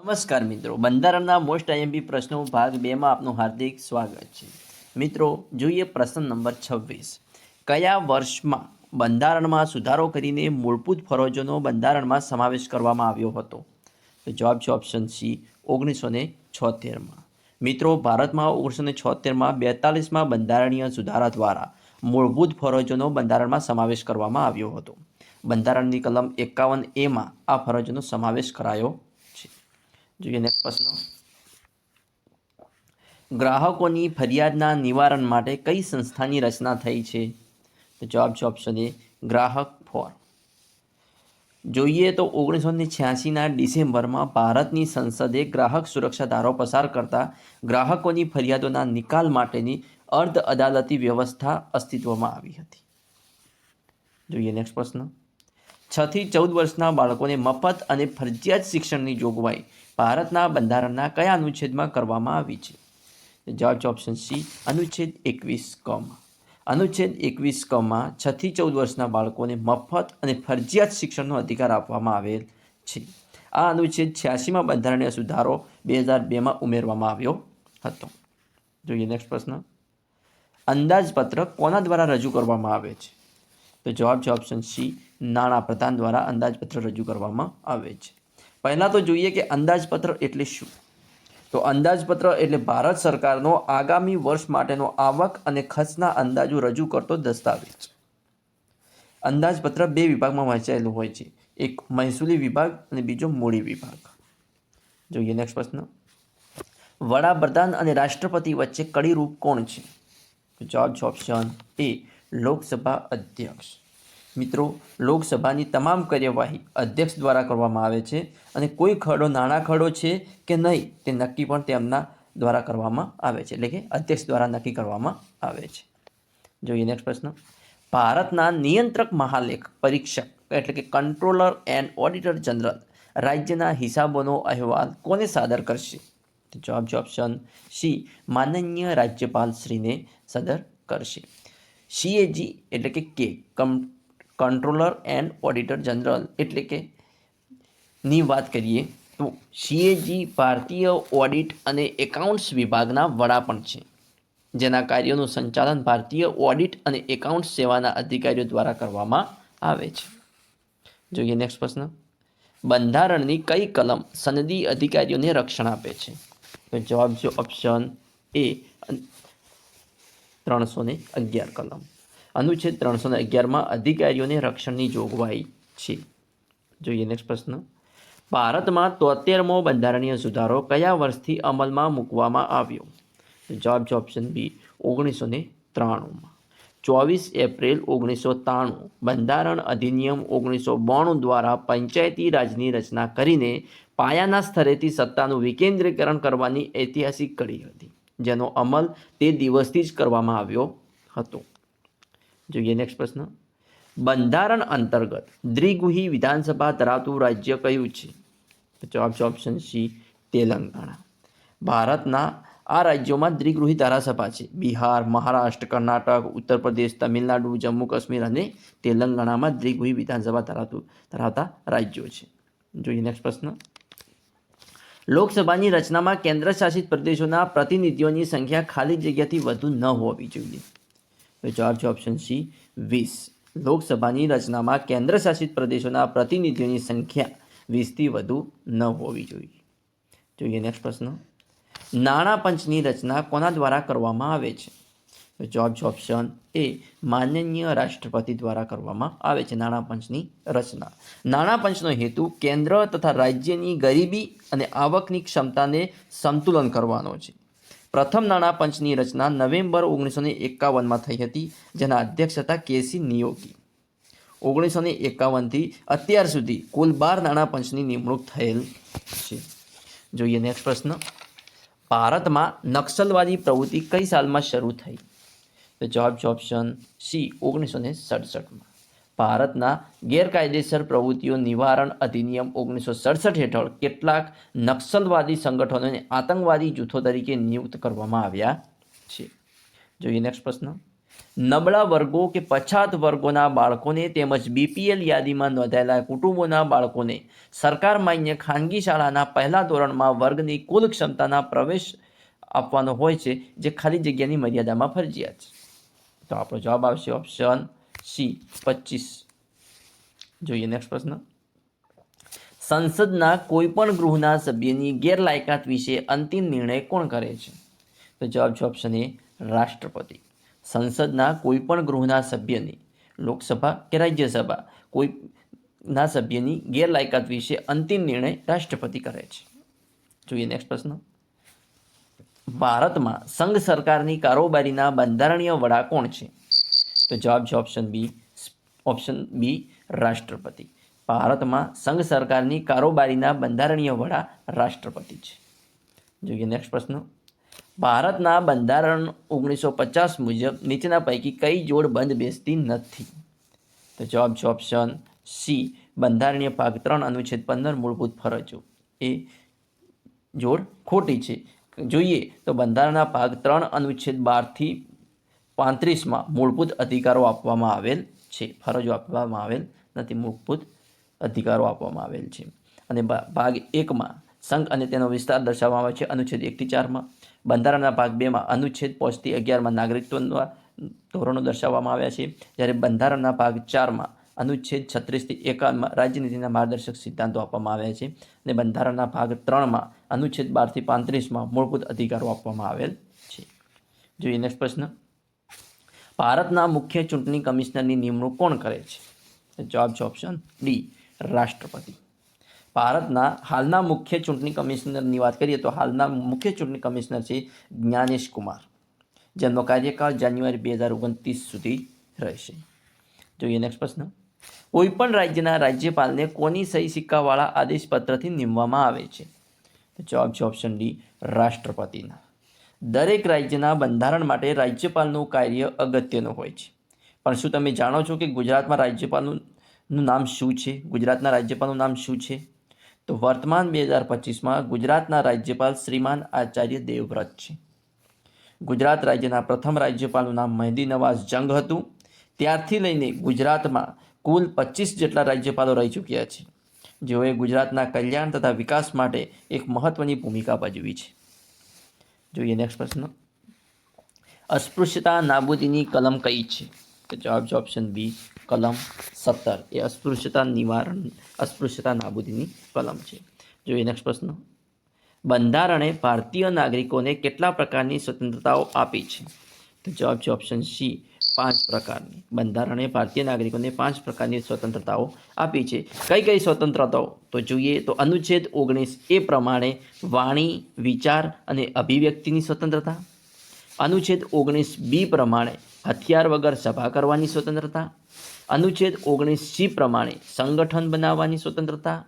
નમસ્કાર મિત્રો, બંધારણના મોસ્ટ આઈએમપી પ્રશ્નો ભાગ 2 માં આપનું હાર્દિક સ્વાગત છે. મિત્રો, જોઈએ પ્રશ્ન નંબર 26. કયા વર્ષમાં બંધારણમાં સુધારો કરીને મૂળભૂત ફરજોનો બંધારણમાં સમાવેશ કરવામાં આવ્યો હતો? તો જવાબ છે ઓપ્શન સી, 1976માં. મિત્રો, ભારતમાં 1976માં 42માં બંધારણીય સુધારા દ્વારા મૂળભૂત ફરજોનો બંધારણમાં સમાવેશ કરવામાં આવ્યો હતો. બંધારણની કલમ 51A આ ફરજોનો સમાવેશ કરાયો છે. જોઈએ નેક્સ્ટ પ્રશ્ન. ગ્રાહકોની ફરિયાદના નિવારણ માટે કઈ સંસ્થાની રચના થઈ છે? તો જવાબ છે ઓપ્શન એ, ગ્રાહક ફોર. જોઈએ તો 1986ના ડિસેમ્બરમાં ભારતની સંસદે ગ્રાહક સુરક્ષા ધારો પસાર કરતા ગ્રાહકોની ફરિયાદોના નિકાલ માટેની અર્ધ અદાલતી વ્યવસ્થા અસ્તિત્વમાં આવી હતી. જોઈએ નેક્સ્ટ પ્રશ્ન. 6 થી 14 વર્ષના બાળકોને મફત અને ફરજિયાત શિક્ષણની જોગવાઈ ભારતના બંધારણના કયા અનુચ્છેદમાં કરવામાં આવી છે? જવાબ છે ઓપ્શન સી, અનુચ્છેદ 21 માં. અનુચ્છેદ 21 માં 6 થી 14 વર્ષના બાળકોને મફત અને ફરજિયાત શિક્ષણનો અધિકાર આપવામાં આવેલ છે. આ અનુચ્છેદ 86માં બંધારણીય સુધારો 2002માં ઉમેરવામાં આવ્યો હતો. જોઈએ નેક્સ્ટ પ્રશ્ન. અંદાજપત્ર કોના દ્વારા રજૂ કરવામાં આવે છે? તો જવાબ છે ઓપ્શન સી, નાણાપ્રધાન દ્વારા અંદાજપત્ર રજૂ કરવામાં આવે છે. પહેલાં તો જોઈએ કે અંદાજપત્ર એટલે શું. તો અંદાજપત્ર એટલે ભારત સરકારનો આગામી વર્ષ માટેનો આવક અને ખર્ચના અંદાજો રજૂ કરતો દસ્તાવેજ. અંદાજપત્ર 2 વિભાગમાં વહેંચાયેલું હોય છે, એક મહેસૂલી વિભાગ અને બીજો મૂડી વિભાગ. જોઈએ નેક્સ્ટ પ્રશ્ન. વડાપ્રધાન અને રાષ્ટ્રપતિ વચ્ચે કડીરૂપ કોણ છે? જવાબ છે ઓપ્શન એ, લોકસભા અધ્યક્ષ. મિત્રો, લોકસભાની તમામ કાર્યવાહી અધ્યક્ષ દ્વારા કરવામાં આવે છે અને કોઈ ખરડો નાના ખરડો છે કે નહીં તે નક્કી પણ તેમના દ્વારા કરવામાં આવે છે, એટલે કે અધ્યક્ષ દ્વારા નક્કી કરવામાં આવે છે. જોઈએ નેક્સ્ટ પ્રશ્ન. ભારતના નિયંત્રક મહાલેખ પરીક્ષક એટલે કે કંટ્રોલર એન્ડ ઓડિટર જનરલ રાજ્યના હિસાબોનો અહેવાલ કોને સાદર કરશે? જવાબ છે ઓપ્શન સી, માનનીય રાજ્યપાલ શ્રીને સાદર કરશે. CAG એટલે કે કંટ્રોલર એન્ડ ઓડિટર જનરલ એટલે કે ની વાત કરીએ તો CAG ભારતીય ઓડિટ અને એકાઉન્ટ્સ વિભાગના વડા પણ છે, જેના કાર્યોનું સંચાલન ભારતીય ઓડિટ અને એકાઉન્ટ્સ સેવાના અધિકારીઓ દ્વારા કરવામાં આવે છે. જોઈએ નેક્સ્ટ પ્રશ્ન. બંધારણની કઈ કલમ સનદી અધિકારીઓને રક્ષણ આપે છે? તો જવાબ છે ઓપ્શન એ, 311 કલમ. અનુચ્છેદ 311માં અધિકારીઓને રક્ષણની જોગવાઈ છે. જોઈએ નેક્સ્ટ પ્રશ્ન. ભારતમાં 73મો બંધારણીય સુધારો કયા વર્ષથી અમલમાં મૂકવામાં આવ્યો? જવાબ છે ઓપ્શન બી, 1993માં. 24 એપ્રિલ 1993 બંધારણ અધિનિયમ 1992 દ્વારા પંચાયતી રાજની રચના કરીને પાયાના સ્તરેથી સત્તાનું વિકેન્દ્રીકરણ કરવાની ઐતિહાસિક કડી હતી, જેનો અમલ તે દિવસથી જ કરવામાં આવ્યો હતો. જોઈએ નેક્સ્ટ પ્રશ્ન. બંધારણ અંતર્ગત દ્વિગુહી વિધાનસભા ધરાવતું રાજ્ય કયું છે? જવાબ છે ઓપ્શન સી, તેલંગાણા. ભારતના આ રાજ્યોમાં દ્વિગૃહી ધારાસભા છે. બિહાર, મહારાષ્ટ્ર, કર્ણાટક, ઉત્તર પ્રદેશ, તમિલનાડુ, જમ્મુ કાશ્મીર અને તેલંગાણામાં દ્વિગુહી વિધાનસભા ધરાવતા રાજ્યો છે. જોઈએ નેક્સ્ટ પ્રશ્ન. લોકસભાની રચનામાં કેન્દ્ર શાસિત પ્રદેશોના પ્રતિનિધિઓની સંખ્યા ખાલી જગ્યાથી વધુ ન હોવી જોઈએ. તો જવાબ છે ઓપ્શન સી, 20. લોકસભાની રચનામાં કેન્દ્ર શાસિત પ્રદેશોના પ્રતિનિધિઓની સંખ્યા 20થી વધુ ન હોવી જોઈએ. જોઈએ નેક્સ્ટ પ્રશ્ન. નાણાં પંચની રચના કોના દ્વારા કરવામાં આવે છે? તો જવાબ છે ઓપ્શન એ, માનનીય રાષ્ટ્રપતિ દ્વારા કરવામાં આવે છે નાણાં પંચની રચના. નાણાં પંચનો હેતુ કેન્દ્ર તથા રાજ્યની ગરીબી અને આવકની ક્ષમતાને સંતુલન કરવાનો છે. પ્રથમ નાણાં પંચની રચના નવેમ્બર 1951માં થઈ હતી, જેના અધ્યક્ષ હતા KC નિયોગી. 1951થી અત્યાર સુધી કુલ 12 નાણાં પંચની નિમણૂક થયેલ છે. જોઈએ નેક્સ્ટ પ્રશ્ન. ભારતમાં નક્સલવાદી પ્રવૃત્તિ કઈ સાલમાં શરૂ થઈ? તો જવાબ છે ઓપ્શન સી, 1967માં. ભારતના ગેરકાયદેસર પ્રવૃત્તિઓ નિવારણ અધિનિયમ 1967 હેઠળ કેટલાક નક્સલવાદી સંગઠનોને આતંકવાદી જૂથો તરીકે નિયુક્ત કરવામાં આવ્યા છે. જોઈએ નેક્સ્ટ પ્રશ્ન. નબળા વર્ગો કે પછાત વર્ગોના બાળકોને તેમજ બીપીએલ યાદીમાં નોંધાયેલા કુટુંબોના બાળકોને સરકાર માન્ય ખાનગી શાળાના પહેલા ધોરણમાં વર્ગની કુલ ક્ષમતાના પ્રવેશ આપવાનો હોય છે, જે ખાલી જગ્યાની મર્યાદામાં ફરજિયાત છે. તો આપણો જવાબ આવશે ઓપ્શન સી 25. જોઈએ નેક્સ્ટ પ્રશ્ન. સંસદના કોઈપણ ગૃહના સભ્યની ગેરલાયકાત વિશે અંતિમ નિર્ણય કોણ કરે છે? તો જવાબ છે ઓપ્શન એ રાષ્ટ્રપતિ. સંસદના કોઈપણ ગૃહના સભ્યની, લોકસભા કે રાજ્યસભા, કોઈના સભ્યની ગેરલાયકાત વિશે અંતિમ નિર્ણય રાષ્ટ્રપતિ કરે છે. જોઈએ નેક્સ્ટ પ્રશ્ન. ભારતમાં સંઘ સરકારની કારોબારીના બંધારણીય વડા કોણ છે? તો જવાબ છે ઓપ્શન બી રાષ્ટ્રપતિ. ભારતમાં સંઘ સરકારની કારોબારીના બંધારણીય વડા રાષ્ટ્રપતિ છે. જોઈએ નેક્સ્ટ પ્રશ્ન. ભારતના બંધારણ 1950 મુજબ નીચેના પૈકી કઈ જોડ બંધ બેસતી નથી? તો જવાબ છે ઓપ્શન સી બંધારણીય ભાગ 3 અનુચ્છેદ 15 મૂળભૂત ફરજો. એ જોડ ખોટી છે. જોઈએ તો બંધારણના ભાગ 3 અનુચ્છેદ 12 થી 35માં મૂળભૂત અધિકારો આપવામાં આવેલ છે, ફરજો આપવામાં આવેલ નથી, મૂળભૂત અધિકારો આપવામાં આવેલ છે. અને ભાગ 1માં સંઘ અને તેનો વિસ્તાર દર્શાવવામાં આવે છે અનુચ્છેદ 1 થી 4માં. બંધારણના ભાગ 2માં અનુચ્છેદ 5 થી 11માં નાગરિકત્વના ધોરણો દર્શાવવામાં આવ્યા છે, જ્યારે બંધારણના ભાગ 4માં અનુચ્છેદ 36 થી 51માં રાજ્યનીતિના માર્ગદર્શક સિદ્ધાંતો આપવામાં આવ્યા છે, અને બંધારણના ભાગ 3માં અનુચ્છેદ 12 થી 35માં મૂળભૂત અધિકારો આપવામાં આવેલ છે. જોઈએ નેક્સ્ટ પ્રશ્ન. ભારતના મુખ્ય ચૂંટણી કમિશનરની નિમણૂક કોણ કરે છે? જવાબ છે ઓપ્શન ડી રાષ્ટ્રપતિ. ભારતના હાલના મુખ્ય ચૂંટણી કમિશનરની વાત કરીએ તો હાલના મુખ્ય ચૂંટણી કમિશનર છે જ્ઞાનેશ કુમાર, જેમનો કાર્યકાળ જાન્યુઆરી 2029 સુધી રહેશે. જોઈએ નેક્સ્ટ પ્રશ્ન. કોઈપણ રાજ્યના રાજ્યપાલને કોની સહી સિક્કાવાળા આદેશપત્રથી નિમવામાં આવે છે? તો જવાબ છે ઓપ્શન ડી રાષ્ટ્રપતિના. દરેક રાજ્યના બંધારણ માટે રાજ્યપાલનું કાર્ય અગત્યનું હોય છે. પણ શું તમે જાણો છો કે ગુજરાતમાં રાજ્યપાલનું નામ શું છે? ગુજરાતના રાજ્યપાલનું નામ શું છે? તો વર્તમાન 2025માં ગુજરાતના રાજ્યપાલ શ્રીમાન આચાર્ય દેવવ્રત છે. ગુજરાત રાજ્યના પ્રથમ રાજ્યપાલનું નામ મહેંદી નવાઝ જંગ હતું. ત્યારથી લઈને ગુજરાતમાં કુલ 25 જેટલા રાજ્યપાલો રહી ચૂક્યા છે, જેઓએ ગુજરાતના કલ્યાણ તથા વિકાસ માટે એક મહત્વની ભૂમિકા ભજવી છે. જોઈએ નેક્સ્ટ પ્રશ્ન. અસ્પૃશ્યતા નાબૂદીની કલમ કઈ છે? તો જવાબ છે ઓપ્શન બી કલમ 17. એ અસ્પૃશ્યતા નાબૂદીની કલમ છે. જોઈએ નેક્સ્ટ પ્રશ્ન. બંધારણે ભારતીય નાગરિકોને કેટલા પ્રકારની સ્વતંત્રતાઓ આપી છે? તો જવાબ છે ઓપ્શન સી 5 પ્રકારની. બંધારણે ભારતીય નાગરિકોને 5 પ્રકારની સ્વતંત્રતાઓ આપી છે. કઈ કઈ સ્વતંત્રતાઓ? તો જોઈએ તો અનુચ્છેદ 19 એ પ્રમાણે વાણી, વિચાર અને અભિવ્યક્તિની સ્વતંત્રતા. અનુચ્છેદ 19 બી પ્રમાણે હથિયાર વગર સભા કરવાની સ્વતંત્રતા. અનુચ્છેદ 19 પ્રમાણે સંગઠન બનાવવાની સ્વતંત્રતા.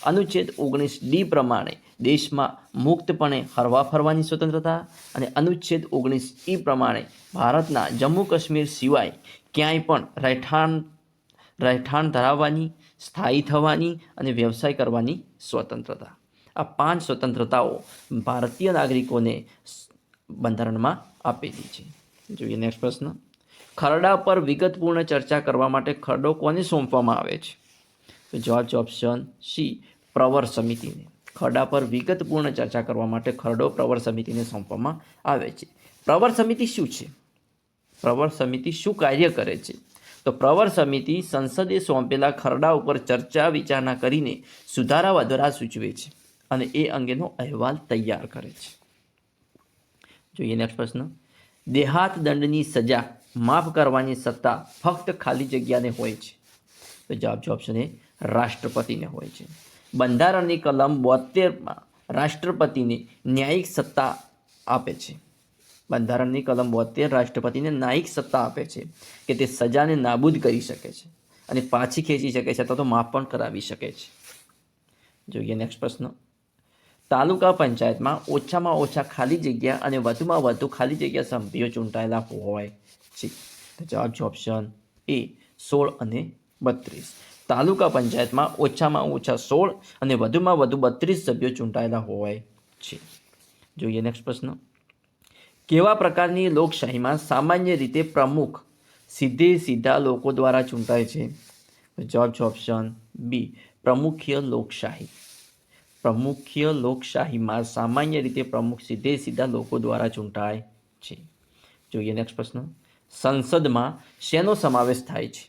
અનુચ્છેદ 19 ડી પ્રમાણે દેશમાં મુક્તપણે હરવા ફરવાની સ્વતંત્રતા. અને અનુચ્છેદ 19 પ્રમાણે ભારતના જમ્મુ કાશ્મીર સિવાય ક્યાંય પણ રહેઠાણ ધરાવવાની, સ્થાયી થવાની અને વ્યવસાય કરવાની સ્વતંત્રતા. આ 5 સ્વતંત્રતાઓ ભારતીય નાગરિકોને બંધારણમાં આપેલી છે. જોઈએ નેક્સ્ટ પ્રશ્ન. ખરડા પર વિગતપૂર્ણ ચર્ચા કરવા માટે ખરડો કોને સોંપવામાં આવે છે? તો જવાબ છે ઓપ્શન સી પ્રવર સમિતિને. ખરડા પર વિગતપૂર્ણ ચર્ચા કરવા માટે ખરડો પ્રવર સમિતિને સોંપવામાં આવે છે. પ્રવર સમિતિ શું છે? પ્રવર સમિતિ શું કાર્ય કરે છે? તો પ્રવર સમિતિ સંસદે સોંપેલા ખરડા ઉપર ચર્ચા વિચારણા કરીને સુધારા વધારા સૂચવે છે અને એ અંગેનો અહેવાલ તૈયાર કરે છે. જોઈએ નેક્સ્ટ પ્રશ્ન. દેહાત દંડની સજા માફ કરવાની સત્તા ફક્ત ખાલી જગ્યાને હોય છે? તો જવાબ છે ઓપ્શન એ રાષ્ટ્રપતિને હોય છે. બંધારણની કલમ 72માં રાષ્ટ્રપતિને ન્યાયિક સત્તા આપે છે. બંધારણની કલમ 72 રાષ્ટ્રપતિને ન્યાયિક સત્તા આપે છે કે તે સજાને નાબૂદ કરી શકે છે અને પાછી ખેંચી શકે છે અથવા તો માફ પણ કરાવી શકે છે. જોઈએ નેક્સ્ટ પ્રશ્ન. તાલુકા પંચાયતમાં ઓછામાં ઓછા ખાલી જગ્યા અને વધુમાં વધુ ખાલી જગ્યા સભ્યો ચૂંટાયેલા હોય છે? તો જવાબ છે ઓપ્શન એ 16 અને 32. તાલુકા પંચાયતમાં ઓછામાં ઓછા 16 અને વધુમાં વધુ 32 સભ્યો ચૂંટાયેલા હોય છે. જોઈએ નેક્સ્ટ પ્રશ્ન. કેવા પ્રકારની લોકશાહીમાં સામાન્ય રીતે પ્રમુખ સીધા લોકો દ્વારા ચૂંટાય છે? જવાબ છે ઓપ્શન બી, પ્રમુખીય લોકશાહી. પ્રમુખીય લોકશાહીમાં સામાન્ય રીતે પ્રમુખ સીધા લોકો દ્વારા ચૂંટાય છે. જોઈએ નેક્સ્ટ પ્રશ્ન. સંસદમાં શેનો સમાવેશ થાય છે?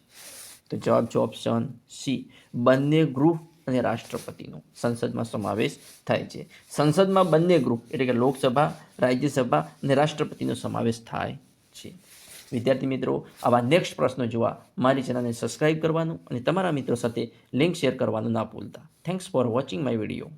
તો જવાબ છે ઓપ્શન સી, બંને ગૃહ અને રાષ્ટ્રપતિનો સંસદમાં સમાવેશ થાય છે. સંસદમાં બંને ગૃહ એટલે કે લોકસભા, રાજ્યસભા અને રાષ્ટ્રપતિનો સમાવેશ થાય છે. વિદ્યાર્થી મિત્રો, આવા નેક્સ્ટ પ્રશ્નો જોવા મારી ચેનલને સબસ્ક્રાઇબ કરવાનું અને તમારા મિત્રો સાથે લિંક શેર કરવાનું ના ભૂલતા. Thanks for watching my video.